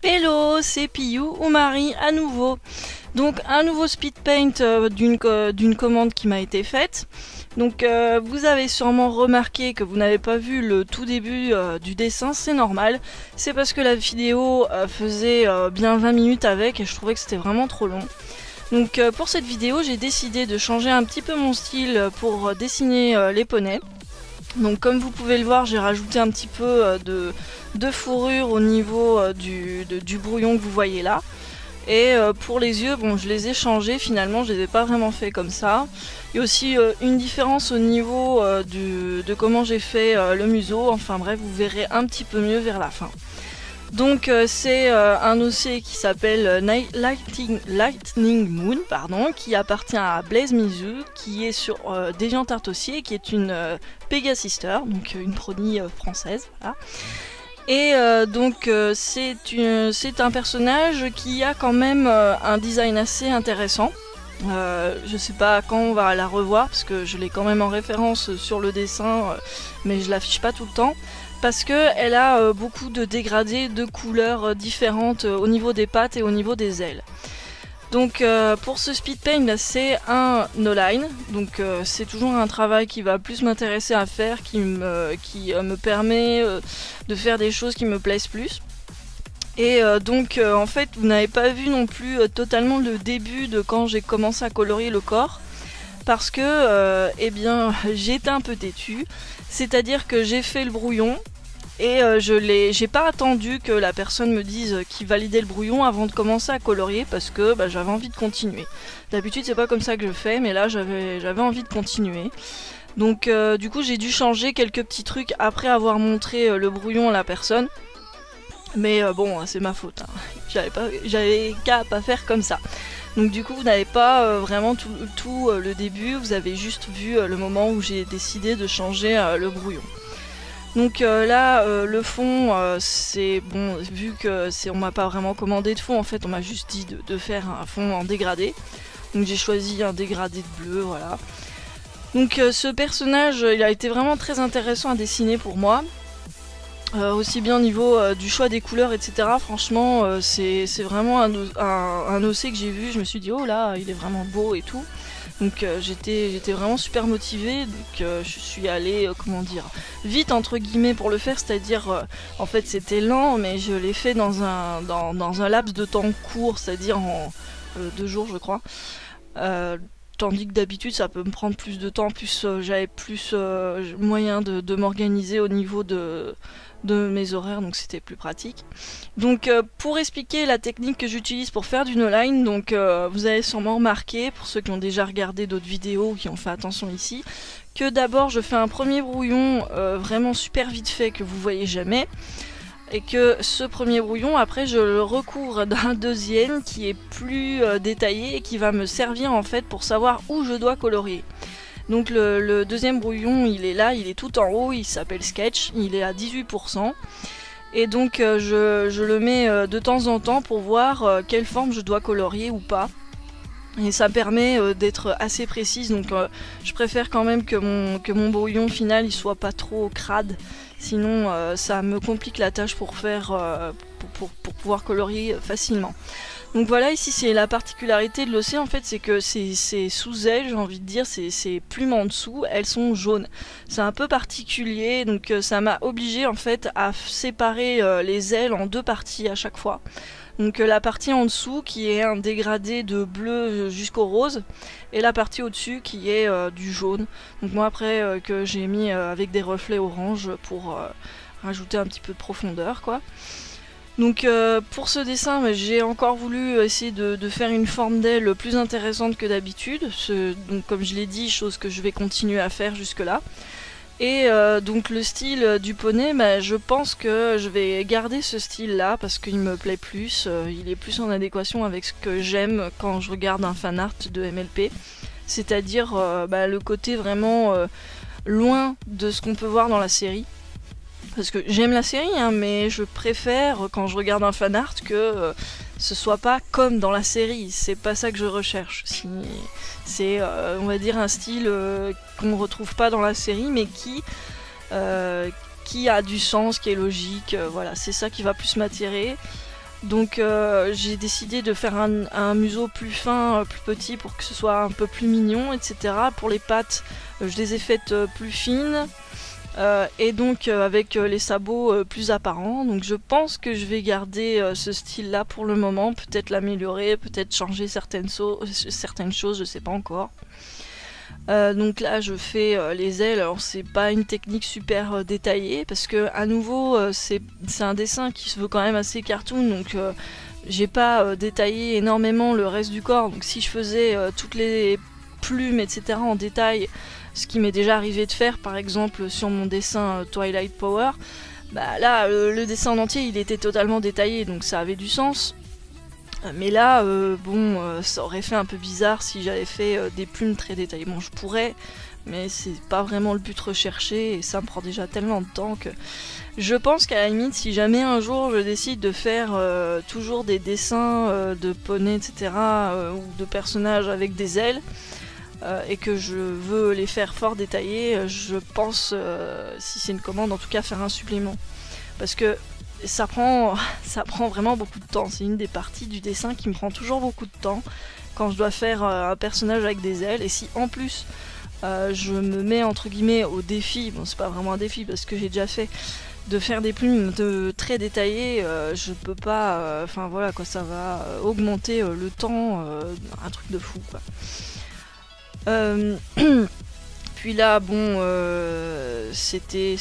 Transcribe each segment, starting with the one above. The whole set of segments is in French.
Hello, c'est Piyou ou Marie à nouveau. Donc un nouveau speed paint d'une commande qui m'a été faite. Donc vous avez sûrement remarqué que vous n'avez pas vu le tout début du dessin, c'est normal. C'est parce que la vidéo faisait bien 20 minutes avec et je trouvais que c'était vraiment trop long. Donc pour cette vidéo, j'ai décidé de changer un petit peu mon style pour dessiner les poneys. Donc comme vous pouvez le voir, j'ai rajouté un petit peu de fourrure au niveau du brouillon que vous voyez là. Et pour les yeux, bon, je les ai changés, finalement je les ai pas vraiment fait comme ça. Il y a aussi une différence au niveau de comment j'ai fait le museau, enfin bref, vous verrez un petit peu mieux vers la fin. Donc c'est un OC qui s'appelle Lightning Moon, pardon, qui appartient à Blaze Mizu, qui est sur DeviantArt aussi, qui est une Pegasister, donc une prony française, voilà. Et donc c'est un personnage qui a quand même un design assez intéressant. Je sais pas quand on va la revoir parce que je l'ai quand même en référence sur le dessin, mais je l'affiche pas tout le temps. Parce qu'elle a beaucoup de dégradés de couleurs différentes au niveau des pattes et au niveau des ailes. Donc pour ce speed paint, c'est un no-line, donc c'est toujours un travail qui va plus m'intéresser à faire, qui me permet de faire des choses qui me plaisent plus. Et donc en fait vous n'avez pas vu non plus totalement le début de quand j'ai commencé à colorier le corps, parce que eh bien j'étais un peu têtue, c'est-à-dire que j'ai fait le brouillon, et j'ai pas attendu que la personne me dise qu'il validait le brouillon avant de commencer à colorier parce que j'avais envie de continuer. D'habitude c'est pas comme ça que je fais, mais là j'avais envie de continuer. Donc du coup j'ai dû changer quelques petits trucs après avoir montré le brouillon à la personne. Mais bon, c'est ma faute, hein. J'avais qu'à pas faire comme ça. Donc du coup vous n'avez pas vraiment tout le début, vous avez juste vu le moment où j'ai décidé de changer le brouillon. Donc là le fond c'est bon, vu que on m'a pas vraiment commandé de fond, en fait on m'a juste dit de faire un fond en dégradé. Donc j'ai choisi un dégradé de bleu, voilà. Donc ce personnage il a été vraiment très intéressant à dessiner pour moi. Aussi bien au niveau du choix des couleurs, etc. Franchement c'est vraiment un OC que j'ai vu, je me suis dit oh là il est vraiment beau et tout. Donc j'étais vraiment super motivée, donc je suis allée, comment dire, vite entre guillemets pour le faire, c'est-à-dire en fait c'était lent, mais je l'ai fait dans un laps de temps court, c'est-à-dire en 2 jours je crois. Tandis que d'habitude ça peut me prendre plus de temps, plus j'avais plus moyen de m'organiser au niveau de mes horaires, donc c'était plus pratique. Donc pour expliquer la technique que j'utilise pour faire du no-line, donc vous avez sûrement remarqué, pour ceux qui ont déjà regardé d'autres vidéos, qui ont fait attention ici, que d'abord je fais un premier brouillon vraiment super vite fait que vous voyez jamais, et que ce premier brouillon après je le recouvre d'un deuxième qui est plus détaillé et qui va me servir en fait pour savoir où je dois colorier. Donc le deuxième brouillon il est là, il est tout en haut, il s'appelle Sketch, il est à 18%. Et donc je le mets de temps en temps pour voir quelle forme je dois colorier ou pas. Et ça permet d'être assez précise, donc je préfère quand même que mon brouillon final il soit pas trop crade. Sinon ça me complique la tâche pour faire pour pouvoir colorier facilement. Donc voilà, ici c'est la particularité de l'OC en fait, c'est que ces sous-ailes, j'ai envie de dire, ces plumes en dessous, elles sont jaunes. C'est un peu particulier, donc ça m'a obligé en fait à séparer les ailes en 2 parties à chaque fois. Donc la partie en dessous qui est un dégradé de bleu jusqu'au rose, et la partie au-dessus qui est du jaune. Donc moi après que j'ai mis avec des reflets orange pour rajouter un petit peu de profondeur quoi. Donc pour ce dessin j'ai encore voulu essayer de faire une forme d'aile plus intéressante que d'habitude, donc comme je l'ai dit, chose que je vais continuer à faire jusque là. Et donc le style du poney, je pense que je vais garder ce style là parce qu'il me plaît plus, il est plus en adéquation avec ce que j'aime quand je regarde un fan art de MLP, c'est-à-dire le côté vraiment loin de ce qu'on peut voir dans la série. Parce que j'aime la série, hein, mais je préfère quand je regarde un fan art que ce soit pas comme dans la série. C'est pas ça que je recherche. C'est, on va dire, un style qu'on ne retrouve pas dans la série, mais qui a du sens, qui est logique. Voilà, c'est ça qui va plus m'attirer. Donc j'ai décidé de faire un museau plus fin, plus petit pour que ce soit un peu plus mignon, etc. Pour les pattes, je les ai faites plus fines et donc avec les sabots plus apparents. Donc je pense que je vais garder ce style là pour le moment, peut-être l'améliorer, peut-être changer certaines choses, je sais pas encore. Donc là je fais les ailes, alors c'est pas une technique super détaillée parce que à nouveau c'est un dessin qui se veut quand même assez cartoon, donc j'ai pas détaillé énormément le reste du corps, donc si je faisais toutes les plumes etc en détail, ce qui m'est déjà arrivé de faire par exemple sur mon dessin Twilight Power, bah là le dessin en entier il était totalement détaillé, donc ça avait du sens. Mais là, ça aurait fait un peu bizarre si j'avais fait des plumes très détaillées. Bon, je pourrais, mais c'est pas vraiment le but recherché et ça me prend déjà tellement de temps que je pense qu'à la limite, si jamais un jour je décide de faire toujours des dessins de poneys, etc., ou de personnages avec des ailes, et que je veux les faire fort détaillés, je pense, si c'est une commande, en tout cas faire un supplément. Parce que ça prend vraiment beaucoup de temps. C'est une des parties du dessin qui me prend toujours beaucoup de temps quand je dois faire un personnage avec des ailes. Et si en plus je me mets entre guillemets au défi, bon c'est pas vraiment un défi parce que j'ai déjà fait, de faire des plumes très détaillées, je peux pas, enfin voilà quoi, ça va augmenter le temps, un truc de fou quoi. Puis là, bon, c'était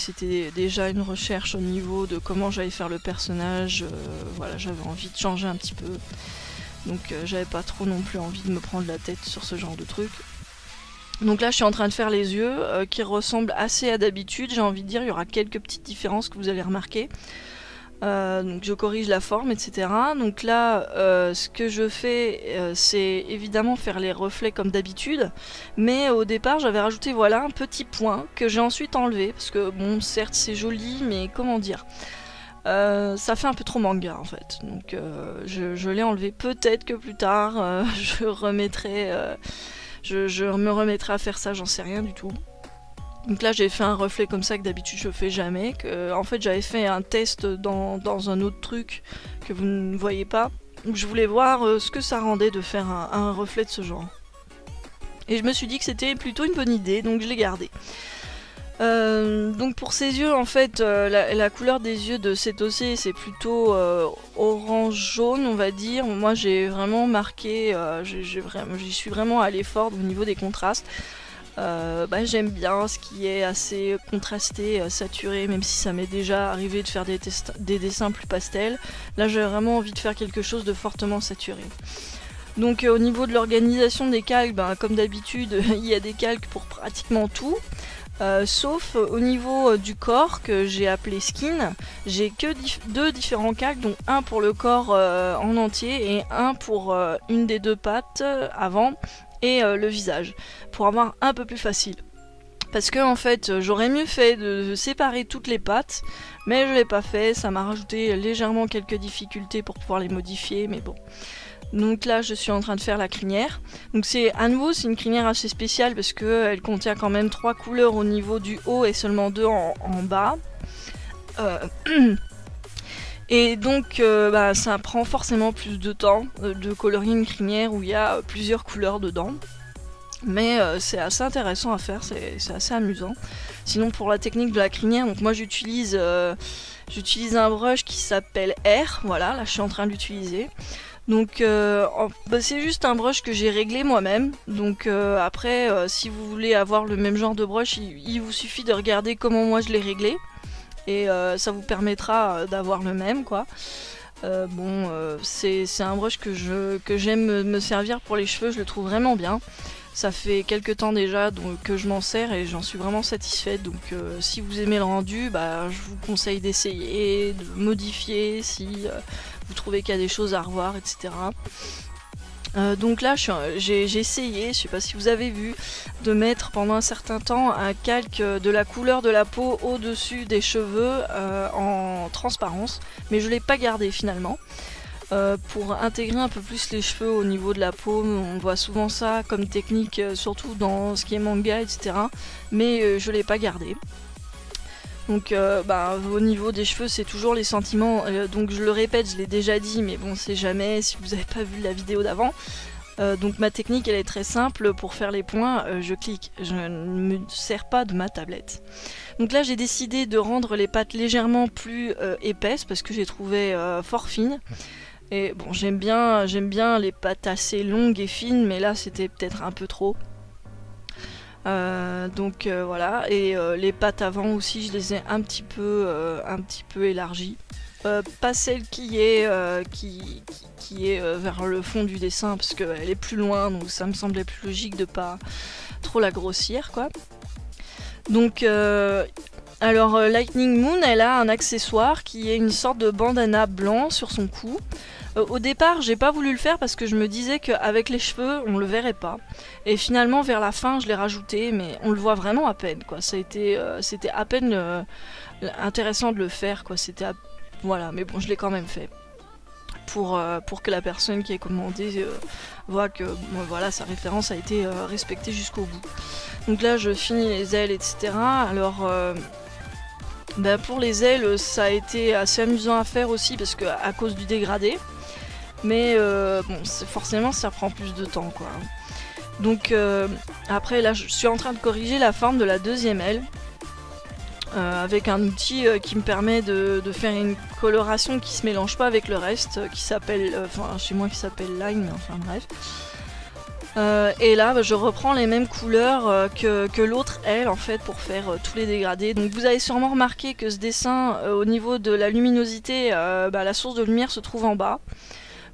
déjà une recherche au niveau de comment j'allais faire le personnage. Voilà, j'avais envie de changer un petit peu. Donc j'avais pas trop non plus envie de me prendre la tête sur ce genre de truc. Donc là, je suis en train de faire les yeux, qui ressemblent assez à d'habitude. J'ai envie de dire, il y aura quelques petites différences que vous allez remarquer. Donc je corrige la forme, etc. Donc là, ce que je fais, c'est évidemment faire les reflets comme d'habitude, mais au départ j'avais rajouté voilà un petit point que j'ai ensuite enlevé, parce que bon certes c'est joli, mais comment dire, ça fait un peu trop manga en fait, donc je l'ai enlevé. Peut-être que plus tard je me remettrai à faire ça, j'en sais rien du tout. Donc là j'ai fait un reflet comme ça que d'habitude je fais jamais. En fait j'avais fait un test dans un autre truc que vous ne voyez pas. Donc je voulais voir ce que ça rendait de faire un reflet de ce genre. Et je me suis dit que c'était plutôt une bonne idée, donc je l'ai gardé. Donc pour ses yeux en fait, la couleur des yeux de Setose c'est plutôt orange-jaune on va dire. Moi j'ai vraiment marqué, j'y suis vraiment allée fort au niveau des contrastes. J'aime bien ce qui est assez contrasté, saturé, même si ça m'est déjà arrivé de faire des dessins plus pastels. Là j'ai vraiment envie de faire quelque chose de fortement saturé. Donc au niveau de l'organisation des calques, comme d'habitude il y a des calques pour pratiquement tout. Sauf au niveau du corps que j'ai appelé skin, j'ai que deux différents calques, donc un pour le corps en entier et un pour une des deux pattes avant et le visage, pour avoir un peu plus facile. Parce que en fait j'aurais mieux fait de séparer toutes les pattes, mais je l'ai pas fait, ça m'a rajouté légèrement quelques difficultés pour pouvoir les modifier, mais bon. Donc là je suis en train de faire la crinière. Donc c'est à nouveau c'est une crinière assez spéciale parce qu'elle contient quand même 3 couleurs au niveau du haut et seulement 2 en bas. Et donc ça prend forcément plus de temps de colorier une crinière où il y a plusieurs couleurs dedans. Mais c'est assez intéressant à faire, c'est assez amusant. Sinon pour la technique de la crinière, donc moi j'utilise un brush qui s'appelle R, voilà, là je suis en train de l'utiliser. Donc c'est juste un brush que j'ai réglé moi-même. Donc après si vous voulez avoir le même genre de brush, il vous suffit de regarder comment moi je l'ai réglé. Et ça vous permettra d'avoir le même quoi. C'est un brush que j'aime me servir pour les cheveux, je le trouve vraiment bien. Ça fait quelques temps déjà que je m'en sers et j'en suis vraiment satisfaite. Donc si vous aimez le rendu, je vous conseille d'essayer, de modifier si vous trouvez qu'il y a des choses à revoir, etc. Donc là j'ai essayé, je sais pas si vous avez vu, de mettre pendant un certain temps un calque de la couleur de la peau au-dessus des cheveux en transparence, mais je l'ai pas gardé finalement. Pour intégrer un peu plus les cheveux au niveau de la peau, on voit souvent ça comme technique, surtout dans ce qui est manga, etc. Mais je l'ai pas gardé. Donc au niveau des cheveux c'est toujours les sentiments, donc je le répète, je l'ai déjà dit, mais bon c'est jamais si vous n'avez pas vu la vidéo d'avant. Donc ma technique elle est très simple, pour faire les points je clique, je ne me sers pas de ma tablette. Donc là j'ai décidé de rendre les pattes légèrement plus épaisses parce que j'ai trouvé fort fines. Et bon j'aime bien les pattes assez longues et fines, mais là c'était peut-être un peu trop. Voilà, et les pattes avant aussi je les ai un petit peu élargies. Pas celle qui est vers le fond du dessin parce qu'elle est plus loin, donc ça me semblait plus logique de pas trop la grossir quoi. Donc alors Lightning Moon elle a un accessoire qui est une sorte de bandana blanc sur son cou. Au départ j'ai pas voulu le faire parce que je me disais qu'avec les cheveux on le verrait pas, et finalement vers la fin je l'ai rajouté, mais on le voit vraiment à peine quoi. C'était à peine intéressant de le faire quoi, voilà, mais bon je l'ai quand même fait pour que la personne qui est commandé voit que voilà, sa référence a été respectée jusqu'au bout. Donc là je finis les ailes etc. Alors pour les ailes ça a été assez amusant à faire aussi parce que à cause du dégradé, mais bon forcément ça prend plus de temps quoi. Donc après là je suis en train de corriger la forme de la deuxième aile avec un outil qui me permet de faire une coloration qui se mélange pas avec le reste, qui s'appelle, enfin chez moi qui s'appelle Line, mais enfin bref. Et là je reprends les mêmes couleurs que l'autre aile en fait pour faire tous les dégradés. Donc vous avez sûrement remarqué que ce dessin au niveau de la luminosité, la source de lumière se trouve en bas.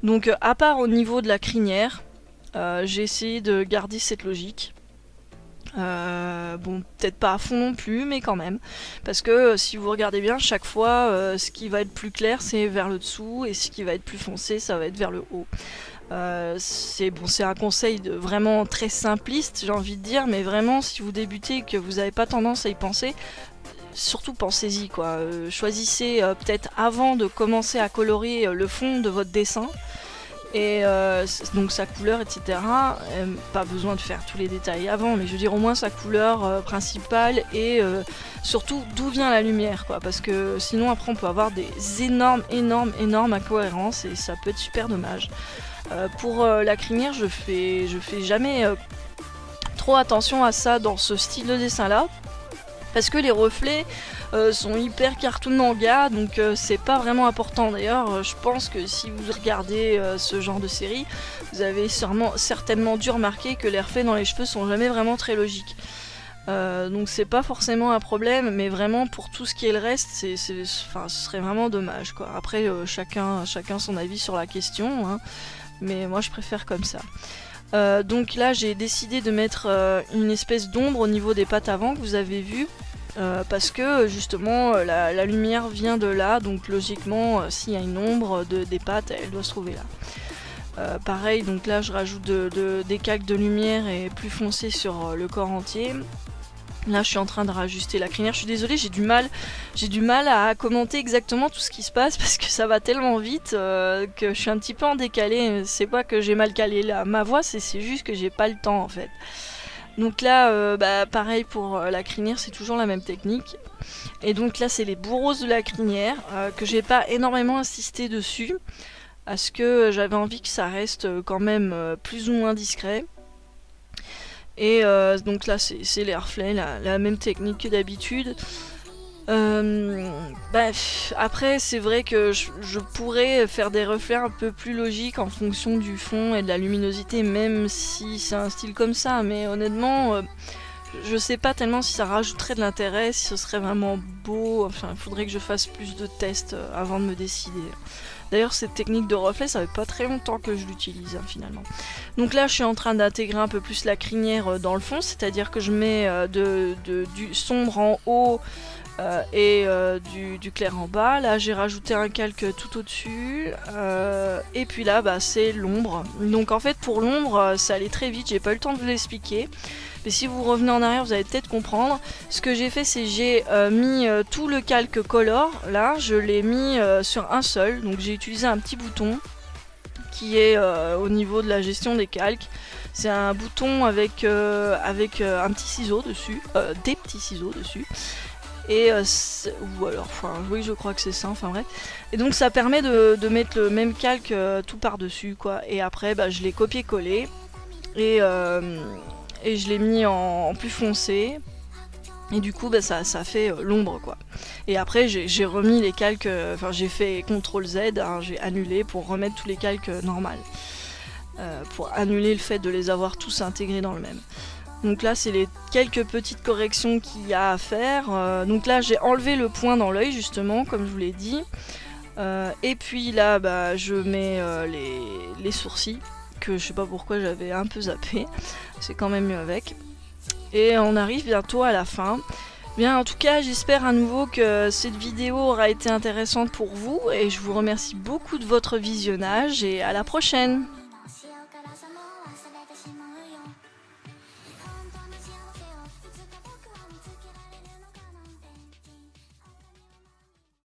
Donc à part au niveau de la crinière, j'ai essayé de garder cette logique. Bon peut-être pas à fond non plus, mais quand même, parce que si vous regardez bien, chaque fois ce qui va être plus clair c'est vers le dessous, et ce qui va être plus foncé ça va être vers le haut. C'est un conseil vraiment très simpliste j'ai envie de dire, mais vraiment si vous débutez et que vous n'avez pas tendance à y penser, surtout pensez-y quoi. Choisissez peut-être avant de commencer à colorer le fond de votre dessin, et donc sa couleur etc. Pas besoin de faire tous les détails avant, mais je veux dire au moins sa couleur principale, et surtout d'où vient la lumière quoi, parce que sinon après on peut avoir des énormes incohérences et ça peut être super dommage. Pour la crinière je fais jamais trop attention à ça dans ce style de dessin là, parce que les reflets sont hyper cartoon manga, donc c'est pas vraiment important. D'ailleurs je pense que si vous regardez ce genre de série, vous avez certainement dû remarquer que les reflets dans les cheveux sont jamais vraiment très logiques. Donc c'est pas forcément un problème, mais vraiment pour tout ce qui est le reste, ce serait vraiment dommage quoi. Après chacun son avis sur la question, hein, mais moi je préfère comme ça. Donc là j'ai décidé de mettre une espèce d'ombre au niveau des pattes avant que vous avez vu, parce que justement la lumière vient de là, donc logiquement s'il y a une ombre des pattes elle doit se trouver là. Pareil, donc là je rajoute des calques de lumière et plus foncé sur le corps entier. Là je suis en train de rajuster la crinière, je suis désolée, j'ai du mal à commenter exactement tout ce qui se passe parce que ça va tellement vite que je suis un petit peu en décalé. C'est pas que j'ai mal calé ma voix, c'est juste que j'ai pas le temps en fait. Donc là pareil pour la crinière, c'est toujours la même technique. Et donc là c'est les bourreaux de la crinière que j'ai pas énormément insisté dessus parce que j'avais envie que ça reste quand même plus ou moins discret. Et donc là c'est les reflets, la même technique que d'habitude. Après c'est vrai que je pourrais faire des reflets un peu plus logiques en fonction du fond et de la luminosité, même si c'est un style comme ça, mais honnêtement je sais pas tellement si ça rajouterait de l'intérêt, si ce serait vraiment beau. Enfin il faudrait que je fasse plus de tests avant de me décider. D'ailleurs cette technique de reflet ça fait pas très longtemps que je l'utilise hein, finalement. Donc là je suis en train d'intégrer un peu plus la crinière dans le fond, c'est-à-dire que je mets du sombre en haut et du clair en bas. Là j'ai rajouté un calque tout au dessus et puis là c'est l'ombre. Donc en fait pour l'ombre ça allait très vite, j'ai pas eu le temps de vous l'expliquer, mais si vous revenez en arrière vous allez peut-être comprendre. Ce que j'ai fait c'est j'ai mis tout le calque color, là je l'ai mis sur un seul, donc j'ai utilisé un petit bouton qui est au niveau de la gestion des calques. C'est un bouton avec un petit ciseau dessus, des petits ciseaux dessus. Et ou alors, enfin oui je crois que c'est ça, enfin bref. Et donc ça permet de mettre le même calque tout par dessus quoi. Et après bah, je l'ai copié-collé et je l'ai mis en plus foncé. Et du coup bah, ça fait l'ombre quoi. Et après j'ai remis les calques, enfin j'ai fait CTRL Z, hein, j'ai annulé pour remettre tous les calques normaux. Pour annuler le fait de les avoir tous intégrés dans le même. Donc là c'est les quelques petites corrections qu'il y a à faire. Donc là j'ai enlevé le point dans l'œil justement comme je vous l'ai dit. Et puis là bah, je mets les sourcils, que je sais pas pourquoi j'avais un peu zappé. C'est quand même mieux avec. Et on arrive bientôt à la fin. Bien, en tout cas, j'espère à nouveau que cette vidéo aura été intéressante pour vous et je vous remercie beaucoup de votre visionnage et à la prochaine.